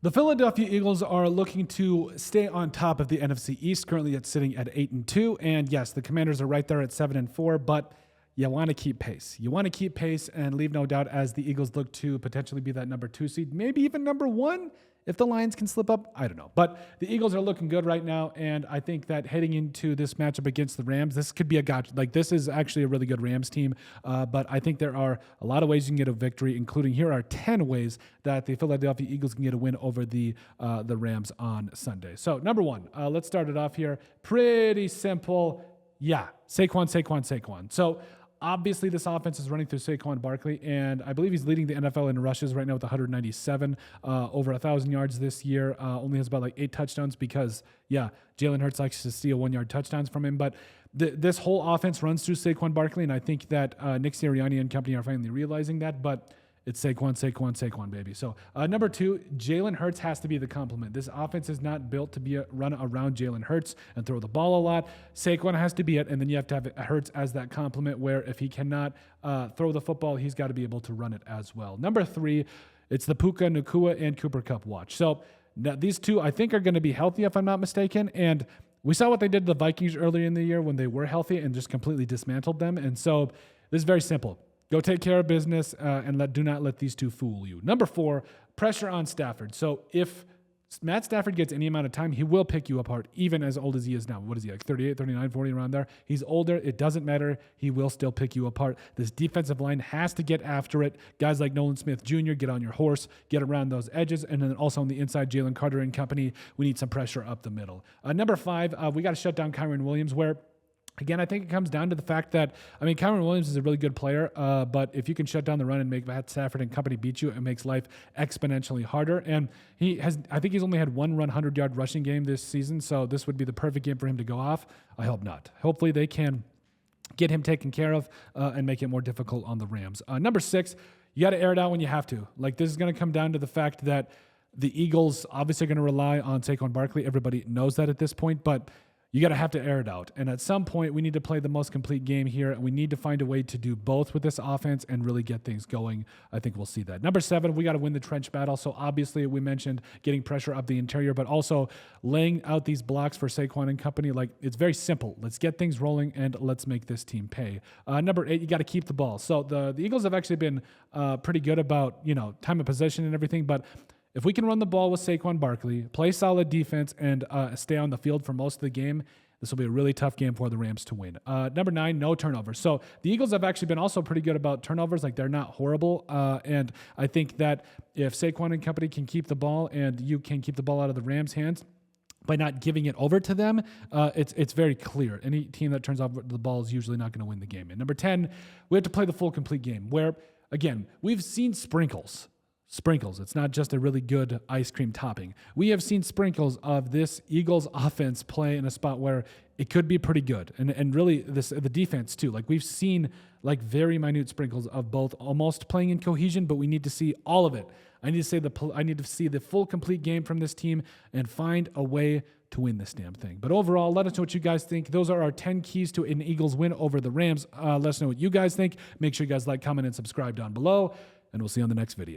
The Philadelphia Eagles are looking to stay on top of the NFC East. Currently, it's sitting at 8-2, and yes, the Commanders are right there at 7-4. But you want to keep pace. You want to keep pace and leave no doubt as the Eagles look to potentially be that number 2 seed, maybe even number 1 if the Lions can slip up. I don't know. But the Eagles are looking good right now, and I think that heading into this matchup against the Rams, this could be a gotcha. Like, this is actually a really good Rams team, but I think there are a lot of ways you can get a victory, including here are 10 ways that the Philadelphia Eagles can get a win over the Rams on Sunday. So, number 1, let's start it off here. Pretty simple. Yeah, Saquon. So, obviously, this offense is running through Saquon Barkley, and I believe he's leading the NFL in rushes right now with 197, over 1,000 yards this year. Only has about like 8 touchdowns because, yeah, Jalen Hurts likes to steal 1-yard touchdowns from him. But this whole offense runs through Saquon Barkley, and I think that Nick Sirianni and company are finally realizing that. But it's Saquon, baby. So number 2, Jalen Hurts has to be the complement. This offense is not built to be run around Jalen Hurts and throw the ball a lot. Saquon has to be it, and then you have to have Hurts as that complement where if he cannot throw the football, he's got to be able to run it as well. Number 3, it's the Puka Nacua and Cooper Kupp watch. So these two, I think, are going to be healthy if I'm not mistaken, and we saw what they did to the Vikings earlier in the year when they were healthy and just completely dismantled them. And so this is very simple. Go take care of business and do not let these two fool you. Number 4, pressure on Stafford. So if Matt Stafford gets any amount of time, he will pick you apart, even as old as he is now. What is he, like 38, 39, 40, around there? He's older. It doesn't matter. He will still pick you apart. This defensive line has to get after it. Guys like Nolan Smith Jr., get on your horse, get around those edges. And then also on the inside, Jalen Carter and company, we need some pressure up the middle. Number 5, we got to shut down Kyren Williams, where again, I think it comes down to the fact that, Kyren Williams is a really good player, but if you can shut down the run and make Matt Stafford and company beat you, it makes life exponentially harder. And I think he's only had 1 100-yard rushing game this season, so this would be the perfect game for him to go off. I hope not. Hopefully they can get him taken care of and make it more difficult on the Rams. Number 6, you got to air it out when you have to. Like, this is going to come down to the fact that the Eagles obviously are going to rely on Saquon Barkley. Everybody knows that at this point, but you got to have to air it out. And at some point, we need to play the most complete game here, and we need to find a way to do both with this offense and really get things going. I think we'll see that. Number 7, we got to win the trench battle. So obviously, we mentioned getting pressure up the interior, but also laying out these blocks for Saquon and company. Like, it's very simple. Let's get things rolling, and let's make this team pay. Number 8, you got to keep the ball. So the Eagles have actually been pretty good about, time of possession and everything, but if we can run the ball with Saquon Barkley, play solid defense, and stay on the field for most of the game, this will be a really tough game for the Rams to win. Number 9, no turnovers. So the Eagles have actually been also pretty good about turnovers. Like, they're not horrible. And I think that if Saquon and company can keep the ball and you can keep the ball out of the Rams' hands by not giving it over to them, it's very clear. Any team that turns over the ball is usually not going to win the game. And number 10, we have to play the full complete game where, again, we've seen sprinkles. It's not just a really good ice cream topping. We have seen sprinkles of this Eagles offense play in a spot where it could be pretty good. And really the defense too. Like, we've seen like very minute sprinkles of both almost playing in cohesion, but we need to see all of it. I need to see the full complete game from this team and find a way to win this damn thing. But overall, let us know what you guys think. Those are our 10 keys to an Eagles win over the Rams. Let us know what you guys think. Make sure you guys like, comment, and subscribe down below, and we'll see you on the next video.